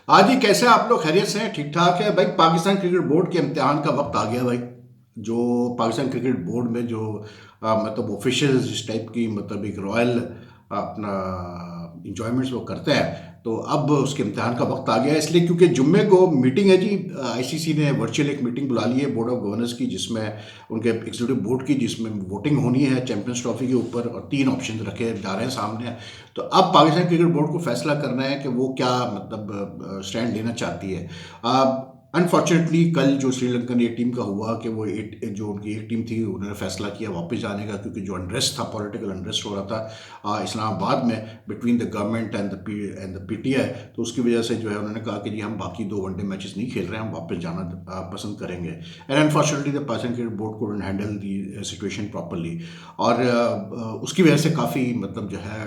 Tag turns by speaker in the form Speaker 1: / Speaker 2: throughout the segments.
Speaker 1: हाँ जी, कैसे हैं आप लोग? खैरियत से हैं? ठीक ठाक है भाई। पाकिस्तान क्रिकेट बोर्ड के इम्तिहान का वक्त आ गया भाई। जो पाकिस्तान क्रिकेट बोर्ड में जो मतलब ऑफिशियल्स जिस टाइप की मतलब एक रॉयल अपना इंजॉयमेंट्स वो करते हैं, तो अब उसके इम्तिहान का वक्त आ गया है। इसलिए क्योंकि जुम्मे को मीटिंग है जी, आईसीसी ने वर्चुअल एक मीटिंग बुला ली है बोर्ड ऑफ गवर्नर्स की, जिसमें उनके एग्जीक्यूटिव बोर्ड की, जिसमें वोटिंग होनी है चैंपियंस ट्रॉफी के ऊपर, और 3 ऑप्शन रखे जा रहे हैं सामने। तो अब पाकिस्तान क्रिकेट बोर्ड को फैसला करना है कि वो क्या मतलब स्टैंड लेना चाहती है। अनफॉर्चुनेटली कल जो श्रीलंकन ये टीम का हुआ कि वो जो उनकी एक टीम थी, उन्होंने फैसला किया वापस जाने का, क्योंकि जो अनरेस्ट था, पॉलिटिकल अनरेस्ट हो रहा था इस्लामाबाद में between the government and the PTI. तो उसकी वजह से जो है उन्होंने कहा कि जी हम बाकी 2 वनडे मैचेस नहीं खेल रहे हैं, हम वापस जाना पसंद करेंगे। And unfortunately the Pakistan cricket board को हैंडल दी सिचुएशन प्रॉपरली, और उसकी वजह से काफ़ी मतलब जो है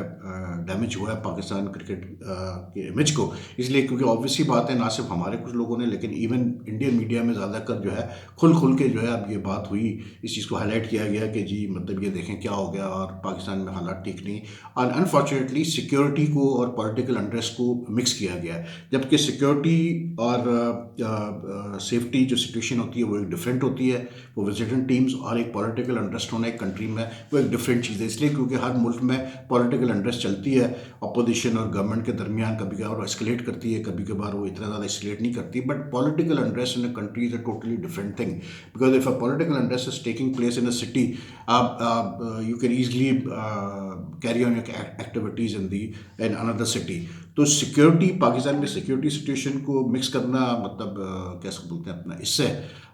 Speaker 1: डैमेज हुआ है पाकिस्तान क्रिकेट के इमेज को। इसलिए क्योंकि ऑब्वियसली बात है, ना सिर्फ हमारे कुछ लोगों ने, लेकिन इवन इंडियन मीडिया में ज़्यादातर जो है खुल के जो है अब ये बात हुई, इस चीज़ को हाईलाइट किया गया कि जी मतलब ये देखें क्या हो गया, और पाकिस्तान में हालात ठीक नहीं। और अनफॉर्चुनेटली सिक्योरिटी को और पॉलिटिकल अनरेस्ट को मिक्स किया गया है, जबकि सिक्योरिटी और सेफ्टी जो सिचुएशन होती है वो एक डिफरेंट होती है। वो विजिटिंग टीम्स और एक पॉलिटिकल अनरेस्ट होना एक कंट्री में वो एक डिफरेंट चीज़ है। इसलिए क्योंकि हर मुल्क में पॉलिटिकल अनरेस्ट चलती है, अपोजिशन और गवर्नमेंट के दरमियान, कभी कभार वो एस्केलेट करती है, कभी कभार वो इतना ज़्यादा एस्केलेट नहीं करती। But political unrest in a country is a totally different thing, because if a political unrest is taking place in a city, you can easily carry on your activities in another city. तो security, Pakistan में security situation को mix करना मतलब कैसे बोलते हैं अपना, इससे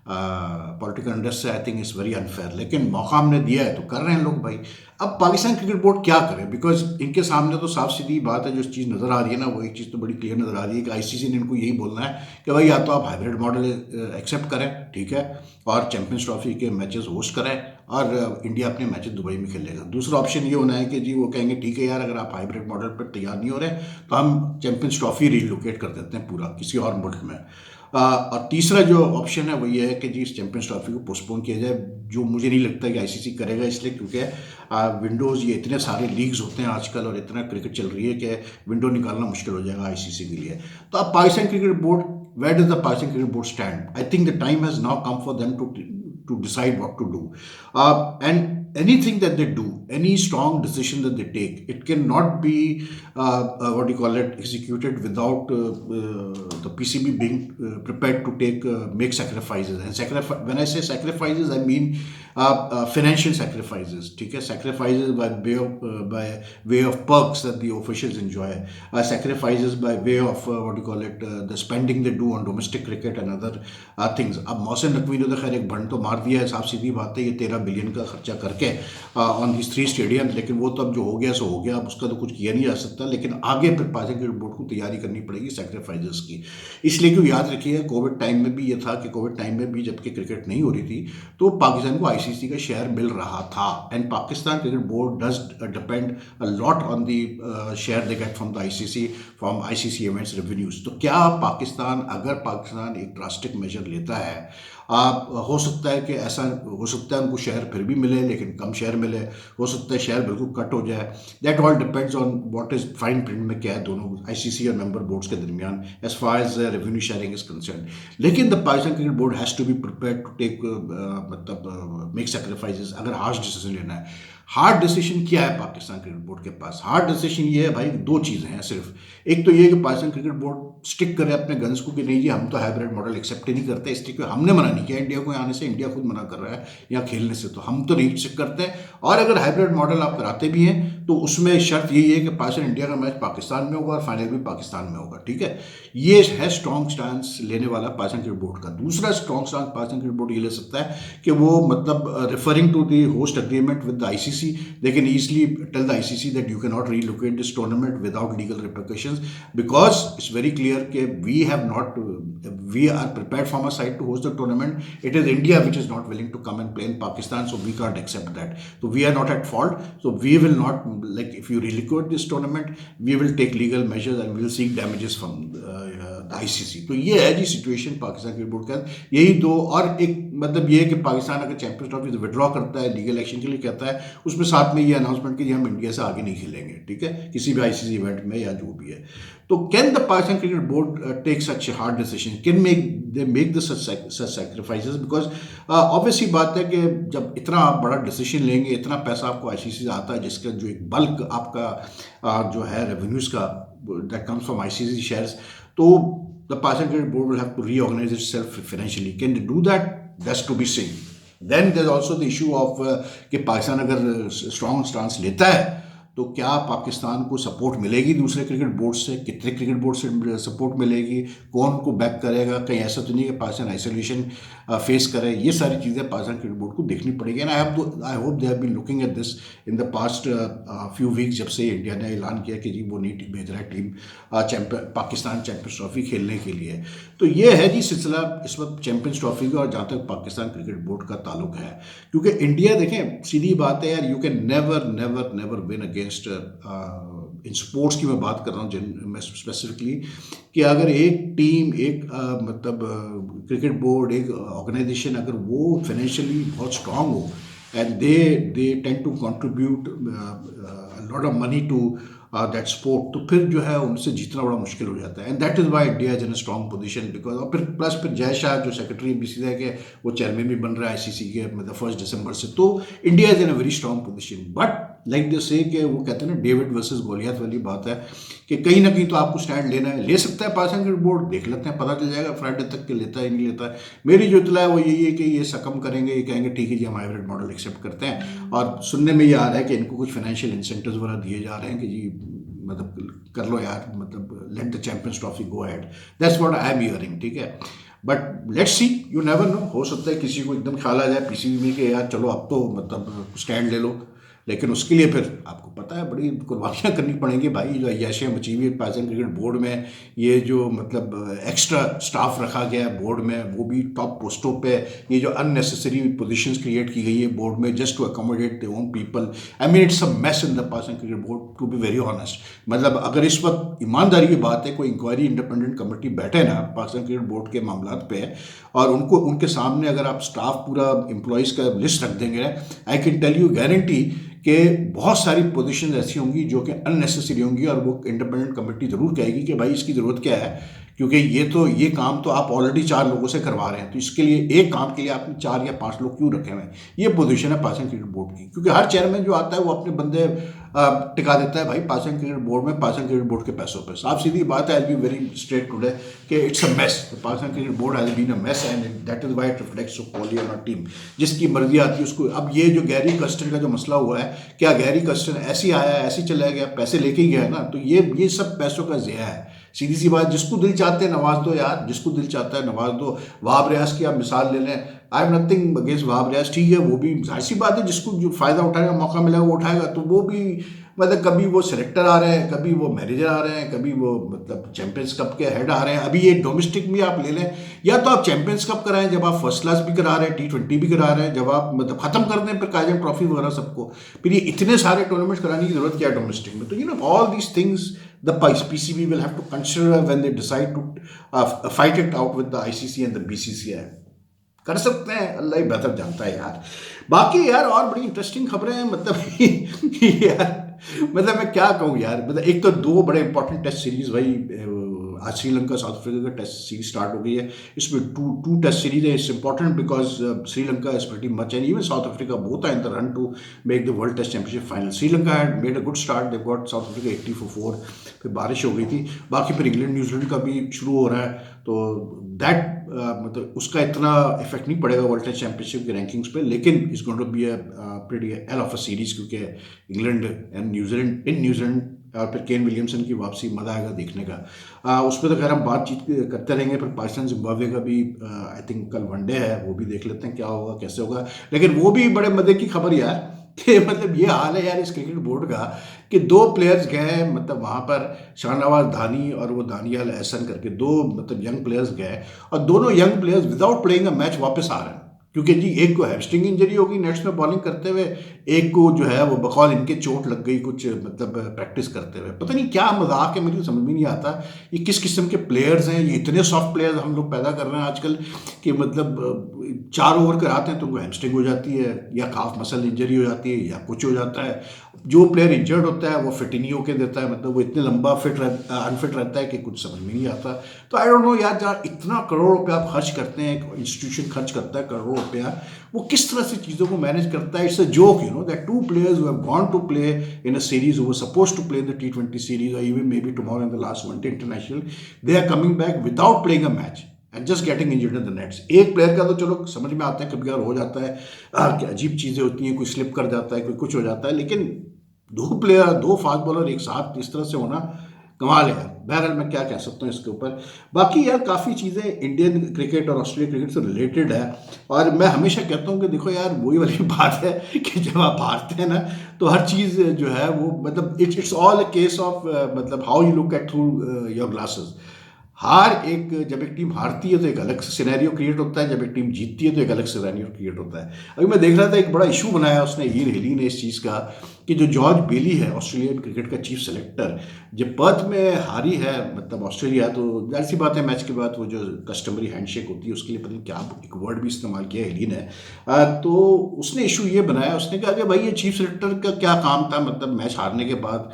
Speaker 1: पॉलिटिकल अनरेस्ट से I think is very unfair. लेकिन मौका हमने दिया है तो कर रहे हैं लोग भाई। अब पाकिस्तान क्रिकेट बोर्ड क्या करे, बिकॉज इनके सामने तो साफ सीधी बात है, जो चीज़ नज़र आ रही है ना, वो एक चीज़ तो बड़ी क्लियर नज़र आ रही है कि आईसीसी ने इनको यही बोलना है कि भाई या तो आप हाइब्रिड मॉडल एक्सेप्ट करें, ठीक है, और चैंपियंस ट्रॉफी के मैचेस होस्ट करें, और इंडिया अपने मैचेस दुबई में खेलेगा। दूसरा ऑप्शन ये होना है कि जी वो कहेंगे ठीक है यार, अगर आप हाइब्रिड मॉडल पर तैयार नहीं हो रहे तो हम चैंपियंस ट्रॉफी रिलोकेट कर देते हैं पूरा किसी और मुल्क में। और तीसरा जो ऑप्शन है वो ये है कि जी इस चैंपियंस ट्रॉफी को पोस्टपोन किया जाए, जो मुझे नहीं लगता कि आईसीसी करेगा, इसलिए क्योंकि विंडोज़, ये इतने सारे लीग्स होते हैं आजकल और इतना क्रिकेट चल रही है कि विंडो निकालना मुश्किल हो जाएगा आईसीसी के लिए। तो अब Pakistan cricket board, where does the Pakistan cricket board stand? I think the time has now come for them to decide what to do. And anything that they do, any strong decision that they take, it cannot be what do you call it, executed without the PCB being prepared to make sacrifices. And when I say sacrifices, I mean financial sacrifices. ठीक है, sacrifices by way of perks that the officials enjoy, sacrifices by way of what do you call it, the spending they do on domestic cricket and other things. अब मोहसिन नकवी ने तो खैर एक भंड तो मार दिया है, साफ सीधी बात है, ये 13 बिलियन का खर्चा करके ऑन दिस 3 स्टेडियम, लेकिन वो तो अब जो हो गया सो हो गया, अब उसका तो कुछ किया नहीं जा सकता। लेकिन आगे फिर पाकिस्तान क्रिकेट बोर्ड को तैयारी करनी पड़ेगी सैक्रिफाइजेस की। इसलिए क्यों, याद रखिए कोविड टाइम में भी ये था कि कोविड टाइम में भी जबकि क्रिकेट नहीं हो रही थी, तो पाकिस्तान को आईसीसी का शेयर मिल रहा था। And Pakistan cricket board does depend a lot on the share they get from the ICC, from ICC events revenues. तो क्या पाकिस्तान, अगर पाकिस्तान एक ड्रास्टिक मेजर लेता है, आप हो सकता है कि ऐसा हो सकता है उनको शेयर फिर भी मिले लेकिन कम शेयर मिले, हो सकता है शेयर बिल्कुल कट हो जाए। That all depends on what is fine print में क्या है दोनों आईसीसी और मेंबर बोर्ड्स के दरमियान as far as revenue sharing is concern. लेकिन the Pakistan cricket board has to be prepared to take मतलब मेक सेक्रीफाइसेस अगर हार्श डिसीजन लेना है। हार्ड डिसीजन क्या है पाकिस्तान क्रिकेट बोर्ड के पास? हार्ड डिसीजन ये है भाई, 2 चीज़ें हैं सिर्फ। एक तो ये कि पाकिस्तान क्रिकेट बोर्ड स्टिक करे अपने गन्स को कि नहीं जी हम तो हाइब्रिड मॉडल एक्सेप्ट ही नहीं करते, इसलिए कि हमने मना नहीं किया इंडिया को आने से, इंडिया खुद मना कर रहा है यहाँ खेलने से, तो हम तो नहीं स्टिक करते हैं। और अगर हाइब्रिड मॉडल आप कराते भी हैं तो उसमें शर्त यही है कि पाकिस्तान इंडिया का मैच पाकिस्तान में होगा और फाइनल भी पाकिस्तान में होगा, ठीक है। ये है स्ट्रॉन्ग स्टांस लेने वाला पाकिस्तान क्रिकेट बोर्ड का। दूसरा strong stance Pakistan cricket board ये ले सकता है कि वो मतलब referring to the host agreement with the ICC, they can easily tell the ICC that you cannot relocate this tournament without legal repercussions, because it's very clear that we are prepared from our side to host the tournament. It is India which is not willing to come and play in Pakistan, so we can't accept that. So we are not at fault. So we will not, like if you relocate this tournament, we will take legal measures and we will seek damages from ICC. तो ये है जी situation Pakistan cricket board का। यही दो, और एक मतलब ये है कि पाकिस्तान अगर चैंपियंस ट्रॉफी से विड्रॉ करता है, लीगल एक्शन के लिए कहता है, उसमें साथ में ये अनाउंसमेंट कि हम इंडिया से आगे नहीं खेलेंगे, ठीक है, किसी भी आईसीसी इवेंट में या जो भी है। तो can the Pakistan cricket board take such hard decision, can they make the such sacrifices? Because obviously बात है कि जब इतना आप बड़ा डिसीजन लेंगे, इतना पैसा आपको आईसीसी से आता है, जिसका जो एक बल्क आपका जो है रेवेन्यूज का that comes from ICC shares. So the Pakistan Cricket Board will have to reorganize itself financially. Can they do that? That's to be seen. Then there's also the issue of कि पाकिस्तान अगर strong stance लेता है तो क्या पाकिस्तान को support मिलेगी दूसरे cricket board से, कितने क्रिकेट बोर्ड से सपोर्ट मिलेगी, कौन को बैक करेगा, कहीं ऐसा तो नहीं कि पाकिस्तान आइसोलेशन फेस करे। ये सारी चीज़ें पाकिस्तान क्रिकेट बोर्ड को देखनी पड़ेगी। And I hope they have been looking at this in the past few weeks, जब से इंडिया ने ऐलान किया कि जी वो नई टीम भेज रहा है, टीम पाकिस्तान चैंपियंस ट्रॉफी खेलने के लिए। तो ये है जी सिलसिला इस वक्त चैंपियंस ट्रॉफी का, और जहाँ तक पाकिस्तान क्रिकेट बोर्ड का ताल्लुक है, क्योंकि इंडिया देखें सीधी बात है यार, you can never never never win against in sports की मैं बात कर रहा हूँ स्पेसिफिकली, कि अगर एक टीम, एक मतलब क्रिकेट बोर्ड, एक ऑर्गेनाइजेशन अगर वो फाइनेंशियली बहुत स्ट्रांग हो and they tend to contribute lot of money to that sport, तो फिर जो है उनसे जीतना बड़ा मुश्किल हो जाता है। And that is why India is in a strong position because, और फिर प्लस फिर जय शाह जो सेक्रेटरी बीसीसीआई के, वो चेयरमैन भी बन रहा है आईसीसी के मतलब 1 दिसंबर से। तो India is in a very strong position. But like they से कि वो कहते हैं ना डेविड वर्सेस गोलियत वाली बात है, कि कहीं ना कहीं तो आपको स्टैंड लेना है। ले सकता है पाकिस्तान क्रिकेट बोर्ड, देख लेते हैं, पता चल जाएगा फ्राइडे तक के लेता है नहीं लेता है। मेरी जो इतला है वो यही है कि ये सकम करेंगे, ये कहेंगे ठीक है जी हम हाइब्रिड मॉडल एक्सेप्ट करते हैं। और सुनने में ये आ रहा है कि इनको कुछ फाइनेंशियल इंसेंटिव्स वगैरह दिए जा रहे हैं कि जी मतलब कर लो यार, मतलब let the champions trophy go ahead. That's what I am hearing, ठीक है। But let's see, you never know, हो सकता है किसी को एकदम ख्याल आ जाए पीसीबी में कि यार चलो अब तो मतलब स्टैंड ले लो, लेकिन उसके लिए फिर आपको पता है बड़ी कुर्बानियाँ करनी पड़ेंगी भाई। जो अय्याशियाँ मची हुई पाकिस्तान क्रिकेट बोर्ड में, ये जो मतलब एक्स्ट्रा स्टाफ रखा गया है बोर्ड में, वो भी टॉप पोस्टों पे, ये जो अननेसेसरी पोजीशंस क्रिएट की गई है बोर्ड में just to accommodate their own people, I mean it's a mess in the Pakistan cricket board, to be very honest. मतलब अगर इस वक्त ईमानदारी की बात है, कोई इंक्वायरी इंडिपेंडेंट कमेटी बैठे ना पाकिस्तान क्रिकेट बोर्ड के मामला पे, और उनको उनके सामने अगर आप स्टाफ पूरा एम्प्लॉयज़ का लिस्ट रख देंगे, I can tell you guarantee कि बहुत सारी पोजीशन ऐसी होंगी जो कि अननेसेसरी होंगी, और वो इंडिपेंडेंट कमेटी ज़रूर कहेगी कि भाई इसकी ज़रूरत क्या है, क्योंकि ये काम तो आप ऑलरेडी 4 लोगों से करवा रहे हैं, तो इसके लिए एक काम के लिए आपने 4 या 5 लोग क्यों रखे हुए हैं। ये पोजीशन है पाकिस्तान क्रिकेट बोर्ड की, क्योंकि हर चेयरमैन जो आता है वो अपने बंदे टिका देता है भाई पाकिस्तान क्रिकेट बोर्ड में, पाकिस्तान क्रिकेट बोर्ड के पैसों पर। साफ सीधी बात है, I be very straight today कि it's a mess, Pakistan cricket board has been a mess and that is why it reflects so poorly on a team. जिसकी मर्जी आती है उसको। अब ये जो गैरी कर्स्टन का जो मसला हुआ है, क्या गैरी कर्स्टन ऐसे आया, ऐसे चला गया, पैसे लेके ही गया ना, तो ये सब पैसों का ज़िया है। सीधी सी बात, जिसको दिल चाहते हैं नवाज दो यार, जिसको दिल चाहता है नवाज दो। वहाब रियाज की आप मिसाल ले लें, I am nothing against Wahab Riaz, ठीक है, वो भी जाहिर सी बात है जिसको जो फ़ायदा उठाने का मौका मिला वो उठाएगा। तो वो भी मतलब कभी वो सेलेक्टर आ रहे हैं, कभी वो मैनेजर आ रहे हैं, कभी वो मतलब चैंपियंस कप के हेड आ रहे हैं। अभी ये डोमेस्टिक भी आप ले लें, या तो आप चैंपियंस कप कराएं जब आप फर्स्ट क्लास भी करा रहे हैं, T20 भी करा रहे हैं, जब आप मतलब खत्म कर दें फिर कायजन ट्रॉफी वगैरह सबको, फिर ये इतने सारे टूर्नामेंट्स कराने की जरूरत क्या है डोमेस्टिक में। तो you know all these things the PCB will have to consider when they decide to fight it out with the ICC and the BCCI। कर सकते हैं, अल्लाह ही बेहतर जानता है यार। बाकी यार और बड़ी इंटरेस्टिंग खबरें हैं, मतलब यार मतलब मैं क्या कहूँ यार, मतलब एक तो 2 बड़े इंपॉर्टेंट टेस्ट सीरीज भाई, आज श्रीलंका साउथ अफ्रीका का टेस्ट सीरीज स्टार्ट हो गई है। इसमें टू टेस्ट सीरीज है। It's important because Sri Lanka is pretty much and even South Africa both are in the run to make the world test championship final. Sri Lanka had made a good start, they got South Africa 80 for 4, फिर बारिश हो गई थी। बाकी फिर England New Zealand का भी शुरू हो रहा है, तो दैट मतलब उसका इतना इफेक्ट नहीं पड़ेगा वर्ल्ड टेस्ट चैंपियनशिप की रैंकिंग्स पे, लेकिन it's going to be a pretty hell of a series, क्योंकि England and New Zealand in New Zealand, और फिर केन विलियमसन की वापसी, मज़ा आएगा देखने का। उस पर तो खैर हम बातचीत करते रहेंगे। फिर पाकिस्तान जिम्बाब्वे का भी आई थिंक कल वनडे है, वो भी देख लेते हैं क्या होगा कैसे होगा। लेकिन वो भी बड़े मज़े की खबर यार कि मतलब ये हाल है यार इस क्रिकेट बोर्ड का कि 2 प्लेयर्स गए, मतलब वहाँ पर शाहनवाज धानी और वो दानियाल एहसन करके 2 मतलब यंग प्लेयर्स गए, और दोनों young players without playing a match वापस आ रहे हैं। क्योंकि जी एक को हैमस्ट्रिंग इंजरी होगी नेट्स में बॉलिंग करते हुए, एक को जो है वो बकौल इनके चोट लग गई कुछ मतलब प्रैक्टिस करते हुए। पता नहीं क्या मजाक है, मुझे समझ में नहीं आता ये किस किस्म के प्लेयर्स हैं। ये इतने सॉफ्ट प्लेयर्स हम लोग पैदा कर रहे हैं आजकल कि मतलब 4 ओवर कराते हैं तो उनको हैमस्ट्रिंग हो जाती है या काफ मसल इंजरी हो जाती है या कुछ हो जाता है। जो प्लेयर इंजर्ड होता है वो फिट ही नहीं होके देता है, मतलब वो इतने लंबा अनफिट रहता है कि कुछ समझ में नहीं आता। तो आई डोंट नो यार, जहाँ इतना करोड़ रुपया आप खर्च करते हैं, एक इंस्टीट्यूशन खर्च करता है करोड़ रुपया, वो किस तरह से चीज़ों को मैनेज करता है। It's a joke, you know, that 2 players who have gone to play in a series, who were supposed to play in the T20 series or even maybe tomorrow in the last one-day international, they are coming back without playing a match and just getting injured in the nets. एक player का तो चलो समझ में आता है, कभी कभार हो जाता है, क्या अजीब चीज़ें होती हैं, कोई स्लिप कर जाता है, कोई कुछ हो जाता है, लेकिन 2 प्लेयर, 2 फास्ट बॉलर एक साथ इस तरह से होना कमाल है यार। बहरहाल मैं क्या कह सकता हूँ इसके ऊपर। बाकी यार काफ़ी चीज़ें इंडियन क्रिकेट और ऑस्ट्रेलिया क्रिकेट से रिलेटेड है, और मैं हमेशा कहता हूँ कि देखो यार, वही वाली बात है कि जब आप हारते हैं ना तो हर चीज़ जो है वो मतलब it's all a case of मतलब how you look at through your glasses. हार एक, जब एक टीम हारती है तो एक अलग सिनेरियो क्रिएट होता है, जब एक टीम जीतती है तो एक अलग सिनेरियो क्रिएट होता है। अभी मैं देख रहा था एक बड़ा इशू बनाया उसने ईर हेली ने इस चीज़ का कि जो जॉर्ज बेली है ऑस्ट्रेलियन क्रिकेट का चीफ सेलेक्टर, जब पर्थ में हारी है मतलब ऑस्ट्रेलिया, तो जाहिर सी बात है मैच के बाद वो जो कस्टमरी हैंडशेक होती है उसके लिए पता नहीं क्या एक वर्ड भी इस्तेमाल किया हेली ने। तो उसने इशू ये बनाया, उसने कहा कि भाई ये चीफ सेलेक्टर का क्या काम था, मतलब मैच हारने के बाद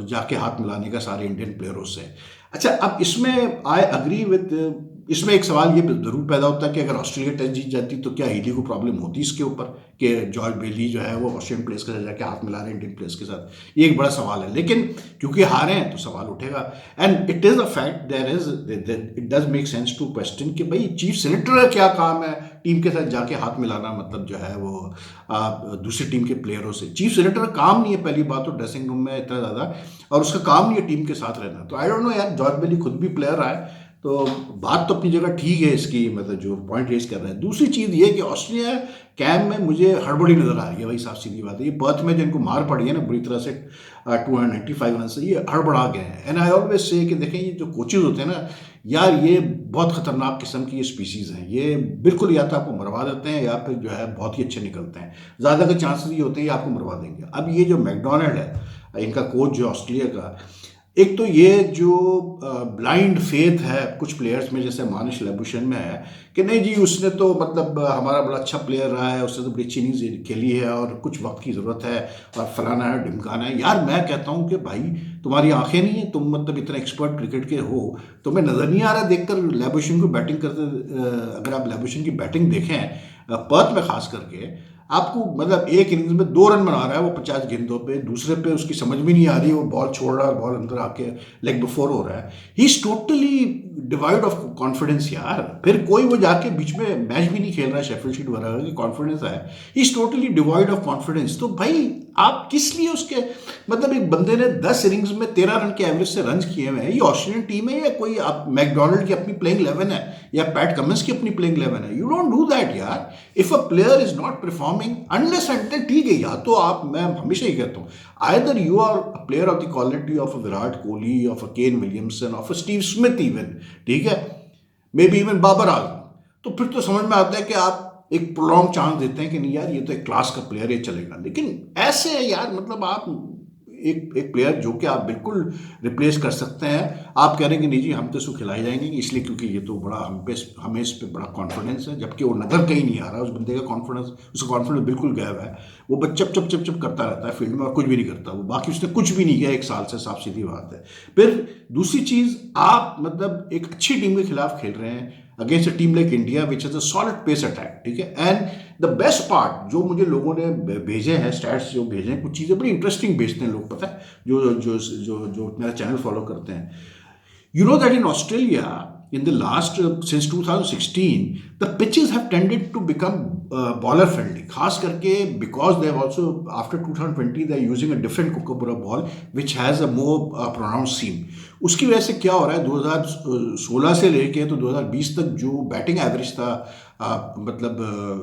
Speaker 1: जाके हाथ मिलाने का सारे इंडियन प्लेयरों से। अच्छा, अब इसमें आई अग्री विद, इसमें एक सवाल ये जरूर पैदा होता है कि अगर ऑस्ट्रेलिया टेस्ट जीत जाती तो क्या हेली को प्रॉब्लम होती इसके ऊपर कि जॉर्ज बेली जो है वो ऑस्ट्रेलियन प्लेयर्स के साथ जाके हाथ मिला रहे हैं इंडियन प्लेयर्स के साथ। ये एक बड़ा सवाल है, लेकिन क्योंकि हारे हैं तो सवाल उठेगा। And it is a fact, there is it does make sense to question कि भाई चीफ सेलेक्टर का क्या काम है टीम के साथ जाके हाथ मिलाना, मतलब जो है वो दूसरी टीम के प्लेयरों से। चीफ सेलेक्टर का काम नहीं है पहली बात तो ड्रेसिंग रूम में इतना ज़्यादा, और उसका काम नहीं है टीम के साथ रहना। तो आई डोंट नो यार, जॉर्ज बेली खुद भी प्लेयर रहा है, तो बात तो अपनी जगह ठीक है इसकी, मतलब जो पॉइंट रेज कर रहे हैं। दूसरी चीज़ ये कि ऑस्ट्रेलिया कैम्प में मुझे हड़बड़ी नज़र आ रही है भाई, साफ सीधी बात है। ये पर्थ में जिनको मार पड़ी है ना बुरी तरह से 295 रन से, ये हड़बड़ा गए हैं। एंड आई ऑलवेज से कि देखें, ये जो कोचेज होते हैं ना यार, ये बहुत ख़तरनाक किस्म की ये स्पीसीज़ हैं। ये बिल्कुल या तो आपको मरवा देते हैं या फिर जो है बहुत ही अच्छे निकलते हैं। ज़्यादा के चांसेस ये होते हैं ये आपको मरवा देंगे। अब ये जो मैकडोनल्ड है इनका कोच जो ऑस्ट्रेलिया का, एक तो ये जो ब्लाइंड फेथ है कुछ प्लेयर्स में, जैसे मानिश लैबुशेन में है कि नहीं जी उसने तो मतलब हमारा बड़ा अच्छा प्लेयर रहा है, उसने तो बड़ी अच्छी इनिंग्स खेली है और कुछ वक्त की ज़रूरत है और फलाना है ढिमकाना है। यार मैं कहता हूँ कि भाई तुम्हारी आंखें नहीं है, तुम मतलब इतना एक्सपर्ट क्रिकेट के हो, तुम्हें नज़र नहीं आ रहा देखकर लैबुशेन को बैटिंग करते। अगर आप लैबुशेन की बैटिंग देखें पर्थ में खास करके, आपको मतलब एक इनिंग्स में 2 रन बना रहा है वो 50 गेंदों पे, दूसरे पे उसकी समझ में नहीं आ रही है, वो बॉल छोड़ रहा है, बॉल अंदर आके लेग बिफोर हो रहा है। He is totally divide of confidence यार। फिर कोई वो जाके बीच में मैच भी नहीं खेल रहा है शेफील्ड शील्ड वगैरह की कॉन्फिडेंस है, he is totally divide of confidence. तो भाई आप किस लिए उसके, मतलब एक बंदे ने 10 इनिंग्स में 13 रन के एवरेज से रन किए हुए हैं। ये ऑस्ट्रेलियन टीम है या कोई आप मैकडोनल्ड की अपनी प्लेइंग 11 है या पैट कमिंस की अपनी प्लेइंग 11 है? यू डोंट डू दैट यार। If a player is not performing unless and, ठीक है, या तो आप, मैं हमेशा ही कहता हूँ, either you are a player of the quality of a Virat Kohli, of a Kane Williamson, of a Steve Smith even, ठीक है, may be even Babar Azam, तो फिर तो समझ में आता है कि आप एक प्रोलॉन्ग चांस देते हैं कि नहीं यार ये तो एक क्लास का प्लेयर है, चलेगा। लेकिन ऐसे है यार, मतलब आप एक प्लेयर जो कि आप बिल्कुल रिप्लेस कर सकते हैं, आप कह रहे हैं कि नहीं जी हम तो इसको खिलाए जाएंगे इसलिए क्योंकि ये तो बड़ा हमें इस पर बड़ा कॉन्फिडेंस है, जबकि वो नज़र कहीं नहीं आ रहा उस बंदे का कॉन्फिडेंस, उसका कॉन्फिडेंस बिल्कुल गायब है। वो बस चप चप चप चप करता रहता है फील्ड में और कुछ भी नहीं करता वो, बाकी उसने कुछ भी नहीं किया 1 साल से, साफ सीधी बात है। फिर दूसरी चीज़, आप मतलब एक अच्छी टीम के खिलाफ खेल रहे हैं against a team like India which is a solid pace attack, ठीक है। एंड द बेस्ट पार्ट जो मुझे लोगों ने भेजे हैं, स्टैट्स जो भेजे हैं, कुछ चीज़ें बड़ी इंटरेस्टिंग भेजते हैं लोग, पता है, जो जो जो जो मेरा चैनल फॉलो करते हैं। You know that in Australia, in the last since 2016, the pitches have tended to become bowler friendly. खास करके because they have also after 2020 they are using a different Kookaburra ball which has a more pronounced seam. उसकी वजह से क्या हो रहा है 2016 से लेके तो 2020 तक जो बैटिंग एवरेज था मतलब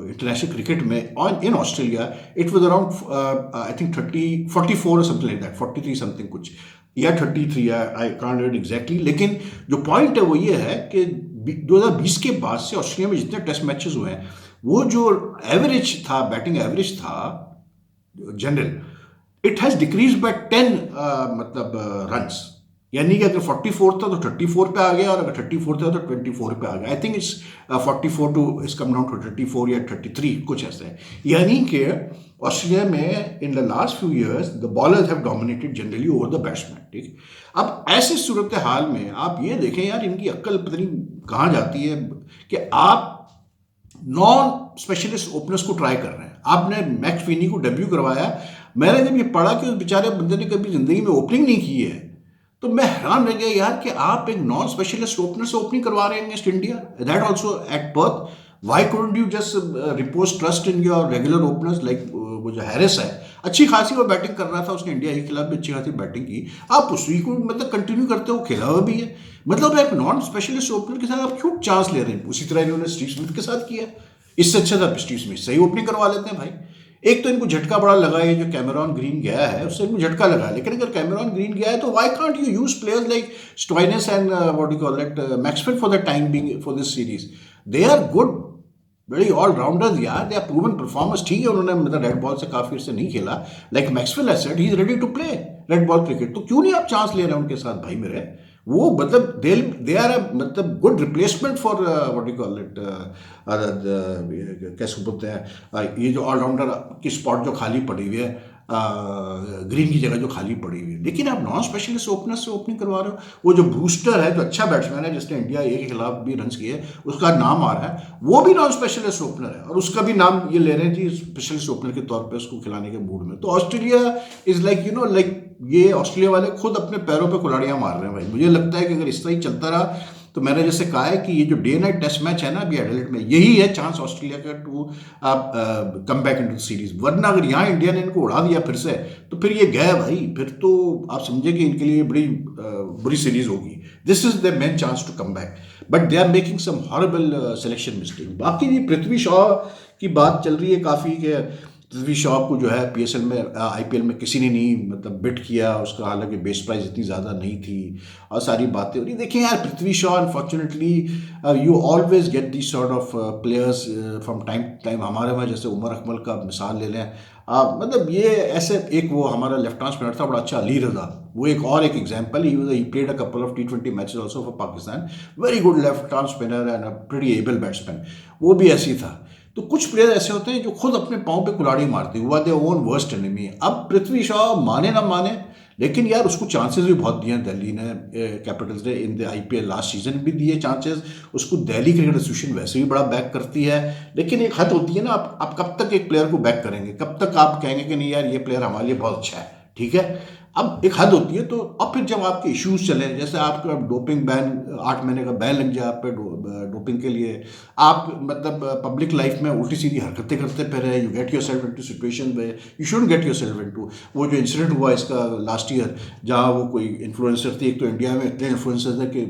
Speaker 1: इंटरनेशनल क्रिकेट में on in Australia, it was around I think 44 और समथिंग लाइक दैट, 43 समथिंग कुछ या 33, आई कांट रीड एग्जैक्टली। लेकिन जो पॉइंट है वो ये है कि 2020 के बाद से ऑस्ट्रेलिया में जितने टेस्ट मैचेस हुए हैं वो जो एवरेज था, बैटिंग एवरेज था general, it has decrease by 10 मतलब रन्स। यानी कि अगर 44 था तो 34 पे आ गया, और अगर 34 था तो 24 पे आ गया। आई थिंक इट्स 44 टू इस कम डाउन टू 34 या 33 कुछ ऐसा है। यानी कि ऑस्ट्रेलिया में in the last few years the bowlers have dominated generally over the batsman. ठीक, अब ऐसी सूरत हाल में आप ये देखें यार, इनकी अक्ल पता नहीं कहाँ जाती है कि आप नॉन स्पेशलिस्ट ओपनर्स को ट्राई कर रहे हैं। आपने मैक्स फिनी को डेब्यू करवाया। मैंने जब ये पढ़ा कि उस बेचारे बंदे ने कभी जिंदगी में ओपनिंग नहीं की है, तो मैं हैरान रह गया यार कि आप एक नॉन स्पेशलिस्ट ओपनर से ओपनिंग करवा रहे हैं against India, that also at Perth. Why couldn't you just repose trust in your regular openers like वो जो हैरिस है, अच्छी खासी वो बैटिंग कर रहा था, उसने इंडिया के खिलाफ भी अच्छी खासी बैटिंग की, आप उसी को मतलब कंटिन्यू करते हो, खेला हुआ भी है। मतलब एक नॉन स्पेशलिस्ट ओपनर के साथ आप क्यों चांस ले रहे हैं? उसी तरह इन्होंने स्टीव स्मिथ के साथ किया। इससे अच्छा था स्टीव स्मिथ सही ओपनिंग करवा लेते हैं भाई। एक तो इनको झटका बड़ा लगा है, जो कैमेरॉन ग्रीन गया है उससे इनको झटका लगा है, लेकिन अगर कैमेरॉन ग्रीन गया है तो why can't you use players like Stoinis and what you call it Maxwell for the time being for this series? They are good, बड़ी ऑलराउंडर्स यार, दे आर प्रूवन परफॉर्मर्स। ठीक है उन्होंने मतलब रेड बॉल से काफी से नहीं खेला, like Maxwell has said he is ready to play red ball cricket, तो क्यों नहीं आप चांस ले रहे हैं उनके साथ भाई मेरे? वो मतलब दे आर मतलब good replacement for what you call it, कैसे बोलते हैं, ये जो ऑलराउंडर की स्पॉट जो खाली पड़ी हुई है, ग्रीन की जगह जो खाली पड़ी हुई है। लेकिन आप नॉन स्पेशलिस्ट ओपनर से ओपनिंग करवा रहे हो। वो जो ब्रूस्टर है, जो अच्छा बैट्समैन है जिसने इंडिया ए के खिलाफ भी रन किए, उसका नाम आ रहा है, वो भी नॉन स्पेशलिस्ट ओपनर है, और उसका भी नाम ये ले रहे हैं जी स्पेशलिस्ट ओपनर के तौर पे उसको खिलाने के मूड में। तो Australia is like you know like, ये ऑस्ट्रेलिया वाले खुद अपने पैरों पे कुल्हाड़ियां मार रहे हैं भाई। मुझे लगता है कि अगर इस तरह ही चलता रहा तो मैंने जैसे कहा है कि ये जो डे नाइट टेस्ट मैच है ना अभी एडिलेड में, यही है चांस ऑस्ट्रेलिया का to come back into series. वरना अगर यहाँ इंडिया ने इनको उड़ा दिया फिर से, तो फिर ये गए भाई, फिर तो आप समझे कि इनके लिए बड़ी बुरी सीरीज होगी। This is the main chance to come back, but they are making some horrible selection mistake. बाकी जी पृथ्वी शॉ की बात चल रही है काफ़ी कि पृथ्वी शॉ को जो है पीएसएल में आईपीएल में किसी ने नहीं मतलब बिट किया उसका, हालांकि बेस प्राइस इतनी ज़्यादा नहीं थी और सारी बातें हो रही। देखिए यार Prithvi Shaw unfortunately you always get this sort of players from time to time. हमारे वहाँ जैसे उमर अकमल का मिसाल ले लें, मतलब ये ऐसे एक वो हमारा लेफ्ट आर्म स्पिनर था बड़ा अच्छा, अली रजा, वो एक और एक example. He played a couple of T20 matches also for Pakistan, very good left arm spinner and a pretty able batsman, वो भी ऐसी था। तो कुछ प्लेयर ऐसे होते हैं जो खुद अपने पाँव पे कुल्हाड़ी मारते हुआ दे ओन वर्स्ट एनिमी। अब पृथ्वी शॉ माने ना माने, लेकिन यार उसको चांसेस भी बहुत दिए दिल्ली ने, कैपिटल्स ने, in the IPL last season भी दिए चांसेस उसको। दिल्ली क्रिकेट एसोसिएशन वैसे भी बड़ा बैक करती है, लेकिन एक हद होती है ना, आप कब तक एक प्लेयर को बैक करेंगे, कब तक आप कहेंगे कि नहीं यार ये प्लेयर हमारे लिए बहुत अच्छा है, ठीक है। अब एक हद होती है। तो अब फिर जब आपके इश्यूज चले, जैसे आपका डोपिंग बैन 8 महीने का बैन लग जाए आप पे डोपिंग के लिए, आप मतलब पब्लिक लाइफ में उल्टी सीधी हरकतें करते फिर you get yourself into situation में you shouldn't get yourself into. वो जो इंसिडेंट हुआ इसका लास्ट ईयर, जहाँ वो कोई इन्फ्लुएंसर थी, एक तो इंडिया में इतने इन्फ्लुएंसर है कि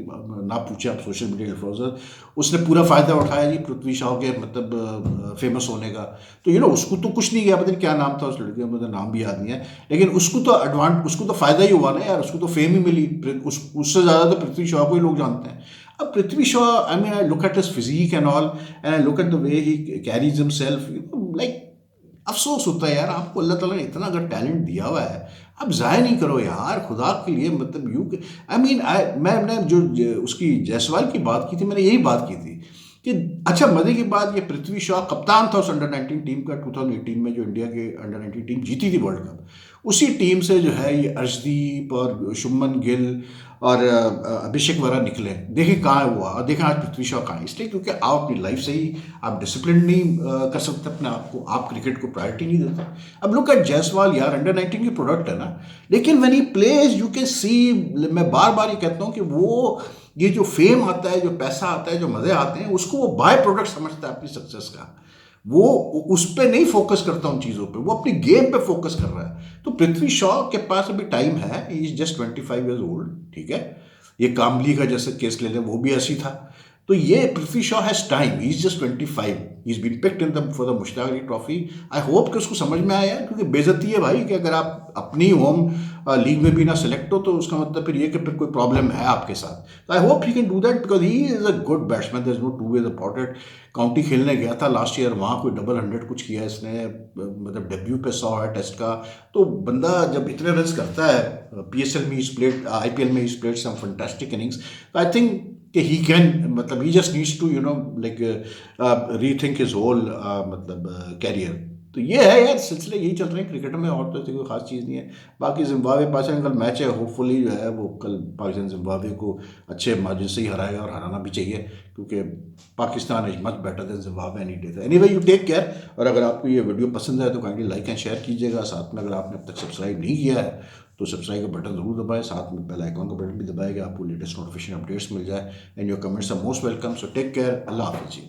Speaker 1: ना पूछे आप, सोशल मीडिया इन्फ्लुएंसर, उसने पूरा फ़ायदा उठाया जी पृथ्वी शॉ के मतलब फेमस होने का। तो यू नो उसको तो कुछ नहीं किया, पता नहीं क्या नाम था उस लड़के का, मुझे नाम भी याद नहीं है, लेकिन उसको तो उसको तो फ़ायदा ही हुआ ना यार, उसको तो फेम ही मिली। उससे ज़्यादा तो पृथ्वी शॉ को ही लोग जानते हैं। अब Prithvi Shaw, I mean I look at his physique and all and I look at the way he carries himself, like अफसोस होता है यार, आपको अल्लाह ताला ने इतना अगर टैलेंट दिया हुआ है, अब ज़ाया नहीं करो यार खुदा के लिए। मतलब यू आई मीन मैंने जो उसकी जायसवाल की बात की थी, मैंने यही बात की थी कि अच्छा मजे की बात, ये पृथ्वी शॉ कप्तान था उस अंडर 19 टीम का 2018 में, जो इंडिया के अंडर 19 टीम जीती थी वर्ल्ड कप। उसी टीम से जो है ये अर्शदीप और शुभमन गिल और अभिषेक वगैरह निकले। देखिए कहाँ हुआ, और देखें आज पृथ्वी शॉ कहाँ है। इसलिए क्योंकि आप अपनी लाइफ से ही आप डिसिप्लिन नहीं कर सकते अपने आप को, आप क्रिकेट को प्रायोरिटी नहीं देते। अब लुक एट जायसवाल यार, अंडर 19 की प्रोडक्ट है ना, लेकिन when he plays you can see, मैं बार बार ये कहता हूँ कि वो ये जो फेम आता है, जो पैसा आता है, जो मज़े आते हैं, उसको वो बाय प्रोडक्ट समझता है अपनी सक्सेस का। वो उस पर नहीं फोकस करता उन चीज़ों पे, वो अपनी गेम पे फोकस कर रहा है। तो पृथ्वी शॉ के पास अभी टाइम है, ही इज जस्ट 25 ईयर्स ओल्ड, ठीक है। ये कामली का जैसे केस ले लें, वो भी ऐसी था। तो ये Prithvi Shaw has time, he is just 25, he is been picked in the for the Mushtaq Ali trophy. I hope कि उसको समझ में आया, क्योंकि बेइज्जती है भाई कि अगर आप अपनी होम लीग में भी ना सेलेक्ट हो तो उसका मतलब फिर ये कि फिर कोई प्रॉब्लम है आपके साथ। I hope he can do that because he is a good batsman, there is no two ways about it. County खेलने गया था लास्ट ईयर, वहाँ कोई डबल 100 कुछ किया इसने, मतलब डेब्यू पे 100 है टेस्ट का। तो बंदा जब इतने रन करता है, PSL में इज प्लेड, IPL में is played some fantastic innings, I think कि ही कैन, मतलब he just needs to like rethink his whole मतलब कैरियर। तो ये है यार, सिलसिले यही चल रहे हैं क्रिकेट में, और तो ऐसी कोई खास चीज़ नहीं है। बाकी जिम्बाब्वे पाकिस्तान कल मैच है, होपफुली जो है वो कल पाकिस्तान जिम्बाब्वे को अच्छे मार्जिन से ही हराएगा, और हराना भी चाहिए क्योंकि Pakistan is much better than Zimbabwe any day. Anyway you take care, और अगर आपको ये वीडियो पसंद आए तो काइंडली लाइक एंड शेयर कीजिएगा। साथ में अगर आपने अब तक सब्सक्राइब नहीं किया है तो सब्सक्राइब का बटन ज़रूर दबाएं, साथ में बेल आइकॉन का बटन भी दबाएगा, आपको लेटेस्ट नोटिफिकेशन अपडेट्स मिल जाए। And your comments are most welcome. So take care, अल्लाह हाफिज़ जी।